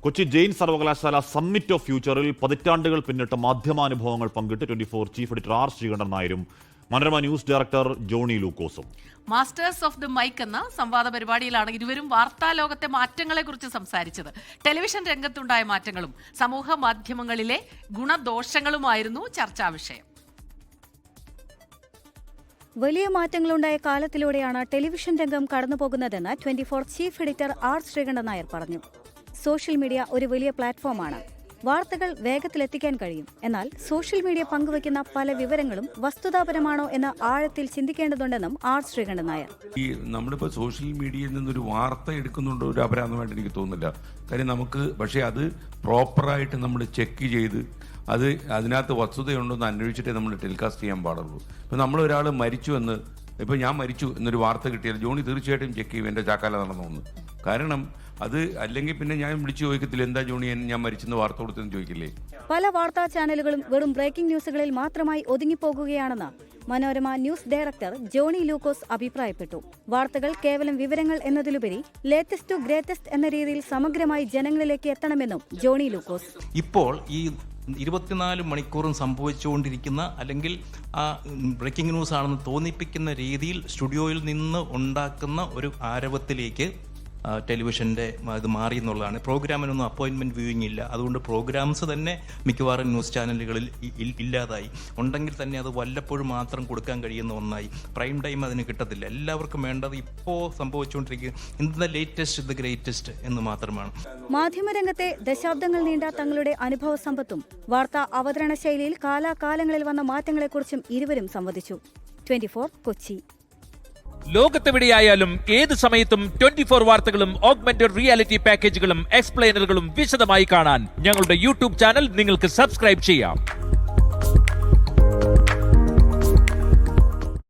കൊച്ചി ജെയിൻ സർവകലാശാല summit of ഫ്യൂച്ചറിൽ പതിറ്റാണ്ടുകൾ പിന്നിട്ട മാധ്യമാനുഭവങ്ങൾ പങ്കിട്ട് 24 ചീഫ് എഡിറ്റർ ആർ ശ്രീകണ്ഠൻ നായരും മനോരമ ന്യൂസ് ഡയറക്ടർ ജോണി ലൂക്കോസും. മാസ്റ്റേഴ്സ് ഓഫ് ദി മൈക്ക് എന്ന സംവാദ പരിപാടിയിലാണ് ഇരുവരും വാർത്താ ലോകത്തെ മാറ്റങ്ങളെക്കുറിച്ച് സംസാരിച്ചത്. ടെലിവിഷൻ രംഗത്തുണ്ടായ മാറ്റങ്ങളും സമൂഹ മാധ്യമങ്ങളിലെ ഗുണദോഷങ്ങളുമായിരുന്നു ചർച്ചാ വിഷയം. വലിയ മാറ്റങ്ങളുണ്ടായ കാലത്തിലൂടെയാണ് ടെലിവിഷൻ രംഗം കടന്നുപോകുന്നതെന്ന് 24 chief editor R Sreekandan Nair പറഞ്ഞു. സോഷ്യൽ മീഡിയ ഒരു വലിയ പ്ലാറ്റ്ഫോമാണ്. വാർത്തകൾ വേഗത്തിലെത്തിക്കാൻ കഴിയും. എന്നാൽ സോഷ്യൽ മീഡിയ പങ്കുവയ്ക്കുന്ന പല വിവരങ്ങളും വസ്തുതാപരമാണോ എന്ന് ആഴത്തിൽ ചിന്തിക്കേണ്ടതുണ്ടെന്നും ആർ ശ്രീകണ്ഠൻ നായർ. ഈ നമ്മളിപ്പോൾ സോഷ്യൽ മീഡിയയിൽ നിന്നൊരു വാർത്ത എടുക്കുന്നുണ്ടോ ഒരു അപരാധമായിട്ട് എനിക്ക് തോന്നുന്നില്ല. കാര്യം നമുക്ക് പക്ഷേ അത് പ്രോപ്പറായിട്ട് നമ്മൾ ചെക്ക് ചെയ്ത് അത് അതിനകത്ത് വസ്തുതയുണ്ടോ എന്ന് അന്വേഷിച്ചിട്ടേ നമ്മൾ ടെലികാസ്റ്റ് ചെയ്യാൻ പാടുള്ളൂ. ഇപ്പം നമ്മളൊരാൾ മരിച്ചു എന്ന് ഇപ്പം ഞാൻ മരിച്ചു എന്നൊരു വാർത്ത കിട്ടിയാൽ ജോണി തീർച്ചയായിട്ടും ചെക്ക് ചെയ്യും എൻ്റെ ചാക്കാല നടന്നു. കാരണം അത് അല്ലെങ്കിൽ പിന്നെ ഞാൻ വിളിച്ചു ചോദിക്കത്തില്ല എന്താ ജോണി ഞാൻ മരിച്ചെന്ന് വാർത്ത കൊടുത്തെന്ന് ചോദിക്കില്ലേ. പല വാർത്താ ചാനലുകളും വെറും ബ്രേക്കിംഗ് ന്യൂസുകളിൽ മാത്രമായി ഒതുങ്ങിപ്പോകുകയാണെന്ന് മനോരമ ന്യൂസ് ഡയറക്ടർ ജോണി ലൂക്കോസ് അഭിപ്രായപ്പെട്ടു. വാർത്തകൾ കേവലം വിവരങ്ങൾ എന്നതിലുപരി ലേറ്റസ്റ്റ് ടു ഗ്രേറ്റസ്റ്റ് എന്ന രീതിയിൽ സമഗ്രമായി ജനങ്ങളിലേക്ക് എത്തണമെന്നും ജോണി ലൂക്കോസ്. ഇപ്പോൾ ഈ 24 മണിക്കൂറും സംഭവിച്ചുകൊണ്ടിരിക്കുന്ന അല്ലെങ്കിൽ ആ ബ്രേക്കിംഗ് ന്യൂസ് ആണെന്ന് തോന്നിപ്പിക്കുന്ന രീതിയിൽ സ്റ്റുഡിയോയിൽ നിന്ന് ഉണ്ടാക്കുന്ന ഒരു ആരവത്തിലേക്ക് ടെലിവിഷൻ്റെ ഇത് മാറി എന്നുള്ളതാണ്. പ്രോഗ്രാമിനൊന്നും അപ്പോയിൻമെൻറ്റ് വ്യൂയിങ് ഇല്ല. അതുകൊണ്ട് പ്രോഗ്രാംസ് തന്നെ മിക്കവാറും ന്യൂസ് ചാനലുകളിൽ ഇല്ലാതായി. ഉണ്ടെങ്കിൽ തന്നെ അത് വല്ലപ്പോഴും മാത്രം കൊടുക്കാൻ കഴിയുന്ന ഒന്നായി. പ്രൈം ടൈം അതിന് കിട്ടത്തില്ല. എല്ലാവർക്കും വേണ്ടത് ഇപ്പോൾ സംഭവിച്ചുകൊണ്ടിരിക്കുക in the latest the greatest എന്ന് മാത്രമാണ്. മാധ്യമരംഗത്തെ ദശാബ്ദങ്ങൾ നീണ്ട തങ്ങളുടെ അനുഭവ സമ്പത്തും വാർത്താ അവതരണ ശൈലിയിൽ കാലാകാലങ്ങളിൽ വന്ന മാറ്റങ്ങളെക്കുറിച്ചും ഇരുവരും സംവദിച്ചു. 24 കൊച്ചി. ലോകത്തെവിടെയായാലും ഏത് സമയത്തും 24 വാർത്തകളും ഓഗ്മെന്റഡ് റിയാലിറ്റി പാക്കേജുകളും എക്സ്പ്ലെയിനറുകളും വിശദമായി കാണാൻ ഞങ്ങളുടെ യൂട്യൂബ് ചാനൽ നിങ്ങൾക്ക് സബ്സ്ക്രൈബ് ചെയ്യാം.